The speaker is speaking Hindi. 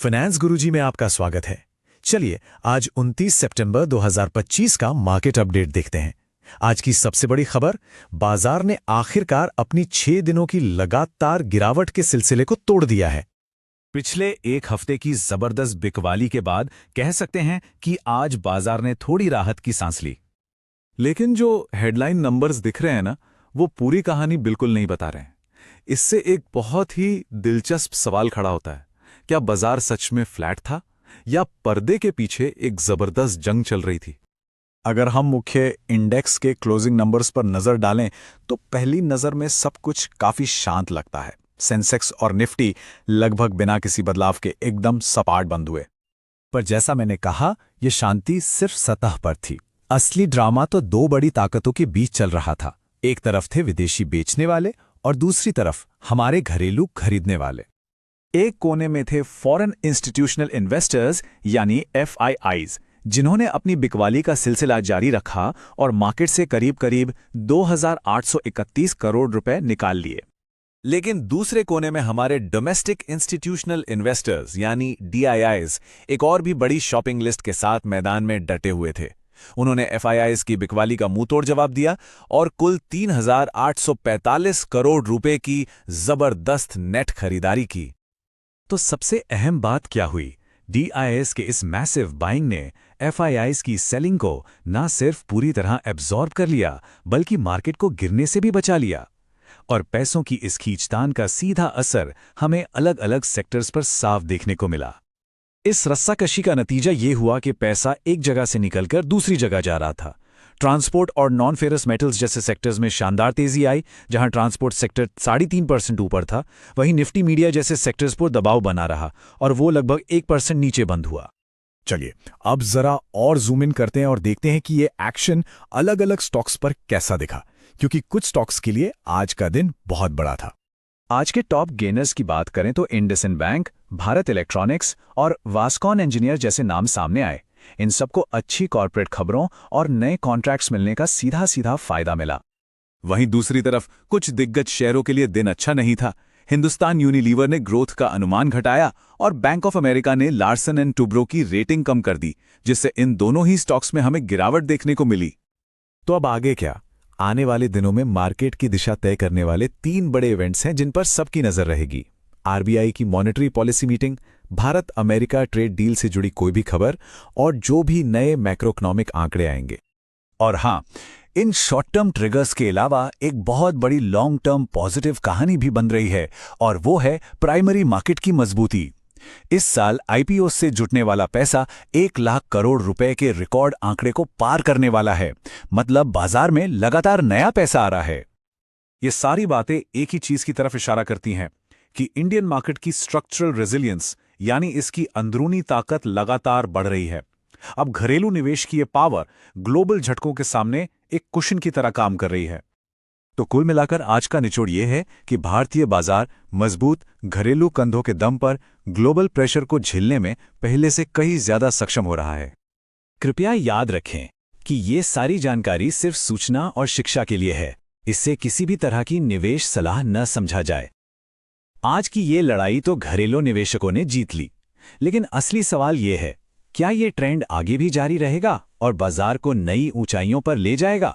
फाइनेंस गुरुजी में आपका स्वागत है। चलिए आज 29 सितंबर 2025 का मार्केट अपडेट देखते हैं। आज की सबसे बड़ी खबर, बाजार ने आखिरकार अपनी 6 दिनों की लगातार गिरावट के सिलसिले को तोड़ दिया है। पिछले एक हफ्ते की जबरदस्त बिकवाली के बाद कह सकते हैं कि आज बाजार ने थोड़ी राहत की सांस ली। लेकिन जो हेडलाइन नंबर्स दिख रहे हैं ना, वो पूरी कहानी बिल्कुल नहीं बता रहे हैं। इससे एक बहुत ही दिलचस्प सवाल खड़ा होता है, क्या बाजार सच में फ्लैट था या पर्दे के पीछे एक जबरदस्त जंग चल रही थी? अगर हम मुख्य इंडेक्स के क्लोजिंग नंबर्स पर नजर डालें तो पहली नजर में सब कुछ काफी शांत लगता है। सेंसेक्स और निफ्टी लगभग बिना किसी बदलाव के एकदम सपाट बंद हुए। पर जैसा मैंने कहा, यह शांति सिर्फ सतह पर थी। असली ड्रामा तो दो बड़ी ताकतों के बीच चल रहा था। एक तरफ थे विदेशी बेचने वाले और दूसरी तरफ हमारे घरेलू खरीदने वाले। एक कोने में थे फॉरेन इंस्टीट्यूशनल इन्वेस्टर्स यानी FIIs, जिन्होंने अपनी बिकवाली का सिलसिला जारी रखा और मार्केट से करीब करीब 2,831 करोड़ रुपए निकाल लिए। लेकिन दूसरे कोने में हमारे डोमेस्टिक इंस्टीट्यूशनल इन्वेस्टर्स यानी DIIs एक और भी बड़ी शॉपिंग लिस्ट के साथ मैदान में डटे हुए थे। उन्होंने FIIs की बिकवाली का मुंहतोड़ जवाब दिया और कुल 3,845 करोड़ रुपए की जबरदस्त नेट खरीदारी की। तो सबसे अहम बात क्या हुई? DIIs के इस मैसिव बाइंग ने FIIs की सेलिंग को ना सिर्फ पूरी तरह एब्जॉर्ब कर लिया, बल्कि मार्केट को गिरने से भी बचा लिया। और पैसों की इस खींचतान का सीधा असर हमें अलग अलग सेक्टर्स पर साफ देखने को मिला। इस रस्साकशी का नतीजा ये हुआ कि पैसा एक जगह से निकलकर दूसरी जगह जा रहा था। ट्रांसपोर्ट और नॉन फेरस मेटल्स जैसे सेक्टर्स में शानदार तेजी आई, जहां ट्रांसपोर्ट सेक्टर 3.5% ऊपर था। वहीं निफ्टी मीडिया जैसे सेक्टर्स पर दबाव बना रहा और वो लगभग 1% नीचे बंद हुआ। चलिए अब जरा और जूम इन करते हैं और देखते हैं कि ये एक्शन अलग अलग स्टॉक्स पर कैसा दिखा, क्योंकि कुछ स्टॉक्स के लिए आज का दिन बहुत बड़ा था। आज के टॉप गेनर्स की बात करें तो इंडसइंड बैंक, भारत इलेक्ट्रॉनिक्स और वास्कॉन इंजीनियर जैसे नाम सामने आए। इन सबको अच्छी कॉर्पोरेट खबरों और नए कॉन्ट्रैक्ट्स मिलने का सीधा सीधा फायदा मिला। वहीं दूसरी तरफ कुछ दिग्गज शेयरों के लिए दिन अच्छा नहीं था। हिंदुस्तान यूनिलीवर ने ग्रोथ का अनुमान घटाया और बैंक ऑफ अमेरिका ने लार्सन एंड टुब्रो की रेटिंग कम कर दी, जिससे इन दोनों ही स्टॉक्स में हमें गिरावट देखने को मिली। तो अब आगे क्या? आने वाले दिनों में मार्केट की दिशा तय करने वाले 3 बड़े इवेंट्स हैं जिन पर सबकी नजर रहेगी। RBI की monetary policy meeting, Bharat America trade deal से जुड़ी कोई भी खबर और जो भी नए मैक्रोइकोनॉमिक आंकड़े आएंगे। और हाँ, इन शॉर्ट टर्म ट्रिगर्स के अलावा एक बहुत बड़ी लॉन्ग टर्म पॉजिटिव कहानी भी बन रही है, और वो है प्राइमरी मार्केट की मजबूती। इस साल IPO से जुटने वाला पैसा 1 लाख करोड़ रुपए के रिकॉर्ड आंकड़े को पार करने वाला है। मतलब बाजार में लगातार नया पैसा आ रहा है। ये सारी बातें एक ही चीज की तरफ इशारा करती हैं कि इंडियन मार्केट की स्ट्रक्चरल रेजिलियंस यानी इसकी अंदरूनी ताकत लगातार बढ़ रही है। अब घरेलू निवेश की ये पावर ग्लोबल झटकों के सामने एक कुशन की तरह काम कर रही है। तो कुल मिलाकर आज का निचोड़ ये है कि भारतीय बाजार मजबूत घरेलू कंधों के दम पर ग्लोबल प्रेशर को झेलने में पहले से कहीं ज्यादा सक्षम हो रहा है। कृपया याद रखें कि ये सारी जानकारी सिर्फ सूचना और शिक्षा के लिए है। इससे किसी भी तरह की निवेश सलाह न समझा जाए। आज की ये लड़ाई तो घरेलू निवेशकों ने जीत ली, लेकिन असली सवाल ये है, क्या ये ट्रेंड आगे भी जारी रहेगा और बाजार को नई ऊंचाइयों पर ले जाएगा?